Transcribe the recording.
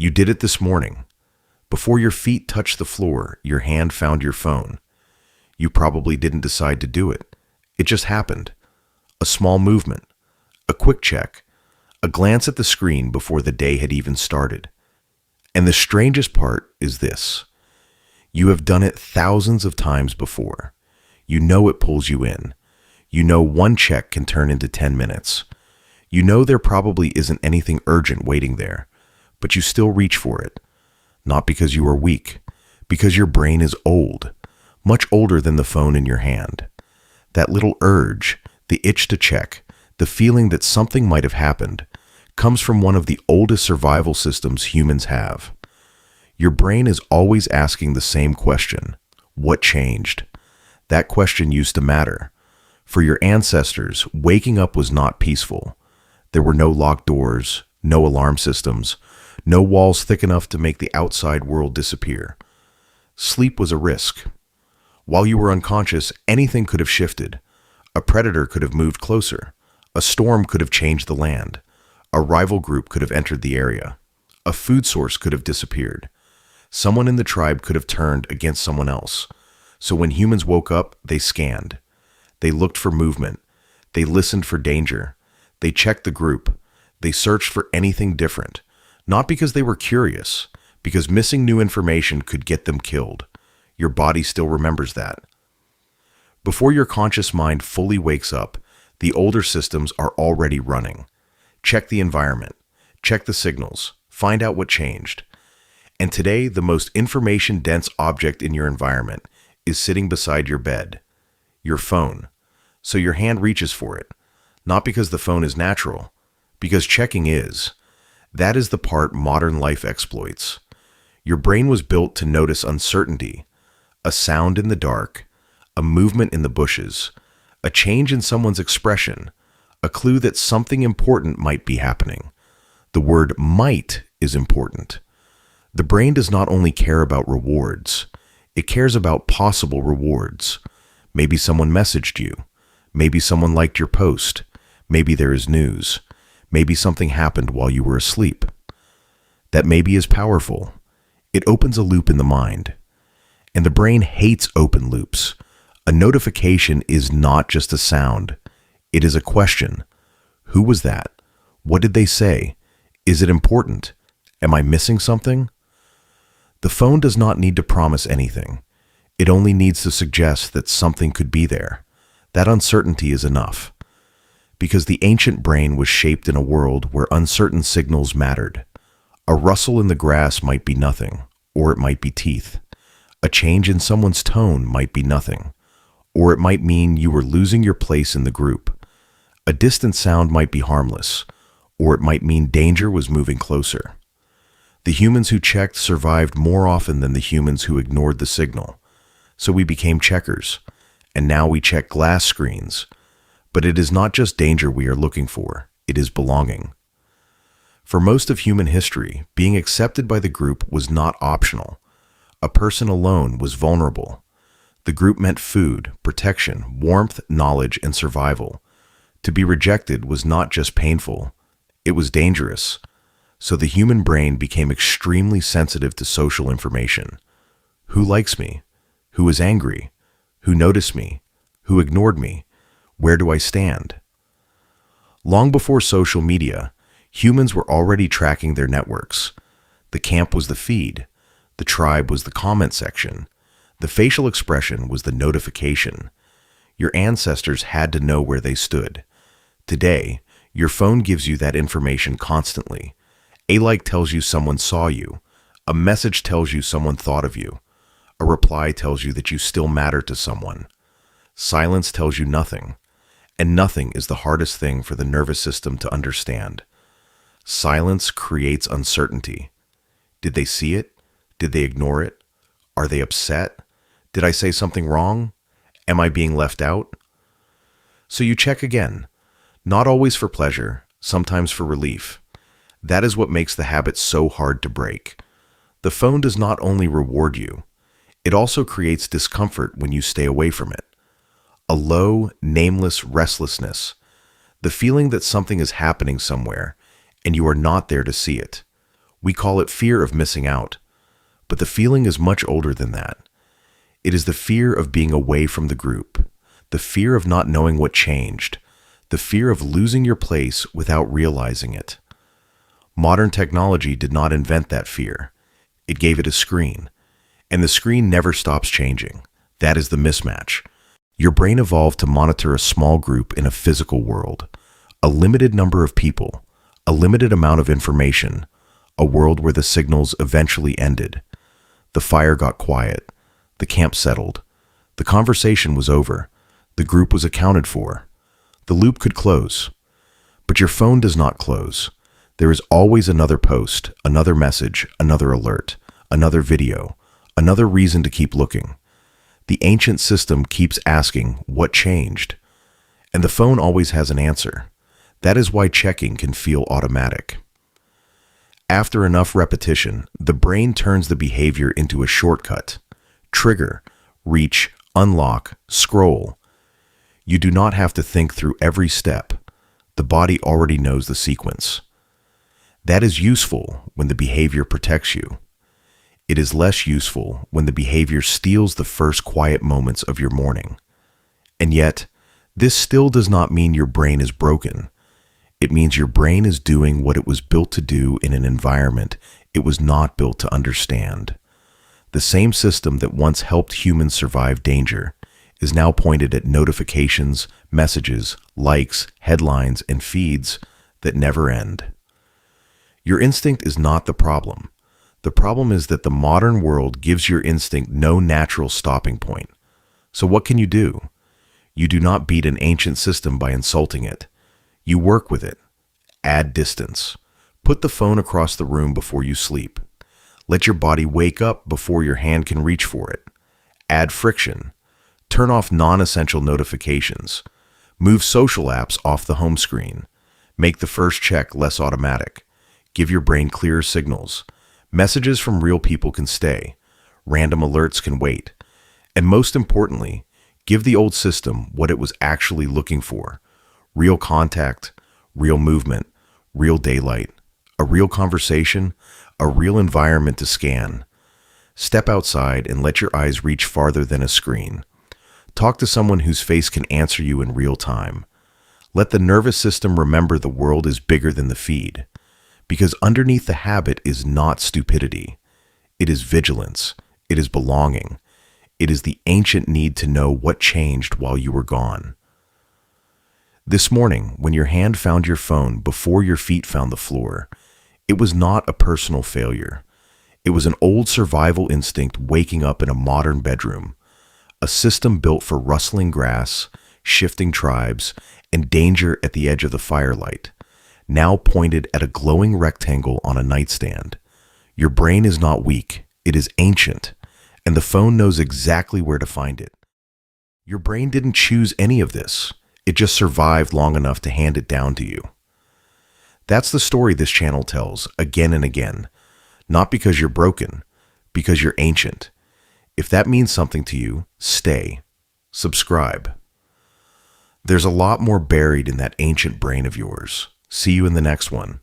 You did it this morning. Before your feet touched the floor, your hand found your phone. You probably didn't decide to do it. It just happened. A small movement, a quick check, a glance at the screen before the day had even started. And the strangest part is this. You have done it thousands of times before. You know it pulls you in. You know one check can turn into 10 minutes. You know there probably isn't anything urgent waiting there, but you still reach for it. Not because you are weak, because your brain is old, much older than the phone in your hand. That little urge, the itch to check, the feeling that something might have happened, comes from one of the oldest survival systems humans have. Your brain is always asking the same question: what changed? That question used to matter. For your ancestors, waking up was not peaceful. There were no locked doors, no alarm systems, no walls thick enough to make the outside world disappear. Sleep was a risk. While you were unconscious, anything could have shifted. A predator could have moved closer. A storm could have changed the land. A rival group could have entered the area. A food source could have disappeared. Someone in the tribe could have turned against someone else. So when humans woke up, they scanned. They looked for movement. They listened for danger. They checked the group. They searched for anything different. Not because they were curious, because missing new information could get them killed. Your body still remembers that. Before your conscious mind fully wakes up, the older systems are already running. Check the environment. Check the signals. Find out what changed. And today, the most information-dense object in your environment is sitting beside your bed, your phone. So your hand reaches for it, not because the phone is natural, because checking is. That is the part modern life exploits. Your brain was built to notice uncertainty, a sound in the dark, a movement in the bushes, a change in someone's expression, a clue that something important might be happening. The word might is important. The brain does not only care about rewards, it cares about possible rewards. Maybe someone messaged you. Maybe someone liked your post. Maybe there is news. Maybe something happened while you were asleep. That maybe is powerful. It opens a loop in the mind. And the brain hates open loops. A notification is not just a sound. It is a question. Who was that? What did they say? Is it important? Am I missing something? The phone does not need to promise anything. It only needs to suggest that something could be there. That uncertainty is enough. Because the ancient brain was shaped in a world where uncertain signals mattered. A rustle in the grass might be nothing, or it might be teeth. A change in someone's tone might be nothing, or it might mean you were losing your place in the group. A distant sound might be harmless, or it might mean danger was moving closer. The humans who checked survived more often than the humans who ignored the signal. So we became checkers, and now we check glass screens. But it is not just danger we are looking for, it is belonging. For most of human history, being accepted by the group was not optional. A person alone was vulnerable. The group meant food, protection, warmth, knowledge, and survival. To be rejected was not just painful, it was dangerous. So the human brain became extremely sensitive to social information. Who likes me? Who is angry? Who noticed me? Who ignored me? Where do I stand? Long before social media, humans were already tracking their networks. The camp was the feed. The tribe was the comment section. The facial expression was the notification. Your ancestors had to know where they stood. Today, your phone gives you that information constantly. A like tells you someone saw you. A message tells you someone thought of you. A reply tells you that you still matter to someone. Silence tells you nothing. And nothing is the hardest thing for the nervous system to understand. Silence creates uncertainty. Did they see it? Did they ignore it? Are they upset? Did I say something wrong? Am I being left out? So you check again. Not always for pleasure, sometimes for relief. That is what makes the habit so hard to break. The phone does not only reward you, it also creates discomfort when you stay away from it. A low, nameless restlessness. The feeling that something is happening somewhere, and you are not there to see it. We call it fear of missing out, but the feeling is much older than that. It is the fear of being away from the group, the fear of not knowing what changed, the fear of losing your place without realizing it. Modern technology did not invent that fear. It gave it a screen, and the screen never stops changing. That is the mismatch. Your brain evolved to monitor a small group in a physical world, a limited number of people, a limited amount of information, a world where the signals eventually ended. The fire got quiet. The camp settled. The conversation was over. The group was accounted for. The loop could close. But your phone does not close. There is always another post, another message, another alert, another video, another reason to keep looking. The ancient system keeps asking, what changed? And the phone always has an answer. That is why checking can feel automatic. After enough repetition, the brain turns the behavior into a shortcut. Trigger, reach, unlock, scroll. You do not have to think through every step. The body already knows the sequence. That is useful when the behavior protects you. It is less useful when the behavior steals the first quiet moments of your morning. And yet, this still does not mean your brain is broken. It means your brain is doing what it was built to do in an environment it was not built to understand. The same system that once helped humans survive danger is now pointed at notifications, messages, likes, headlines, and feeds that never end. Your instinct is not the problem. The problem is that the modern world gives your instinct no natural stopping point. So what can you do? You do not beat an ancient system by insulting it. You work with it. Add distance. Put the phone across the room before you sleep. Let your body wake up before your hand can reach for it. Add friction. Turn off non-essential notifications. Move social apps off the home screen. Make the first check less automatic. Give your brain clearer signals. Messages from real people can stay. Random alerts can wait. And most importantly, give the old system what it was actually looking for. Real contact, real movement, real daylight, a real conversation, a real environment to scan. Step outside and let your eyes reach farther than a screen. Talk to someone whose face can answer you in real time. Let the nervous system remember the world is bigger than the feed. Because underneath the habit is not stupidity. It is vigilance. It is belonging. It is the ancient need to know what changed while you were gone. This morning, when your hand found your phone before your feet found the floor, it was not a personal failure. It was an old survival instinct waking up in a modern bedroom, a system built for rustling grass, shifting tribes, and danger at the edge of the firelight, now pointed at a glowing rectangle on a nightstand. Your brain is not weak, it is ancient, and the phone knows exactly where to find it. Your brain didn't choose any of this. It just survived long enough to hand it down to you. That's the story this channel tells again and again. Not because you're broken, because you're ancient. If that means something to you, stay. Subscribe. There's a lot more buried in that ancient brain of yours. See you in the next one.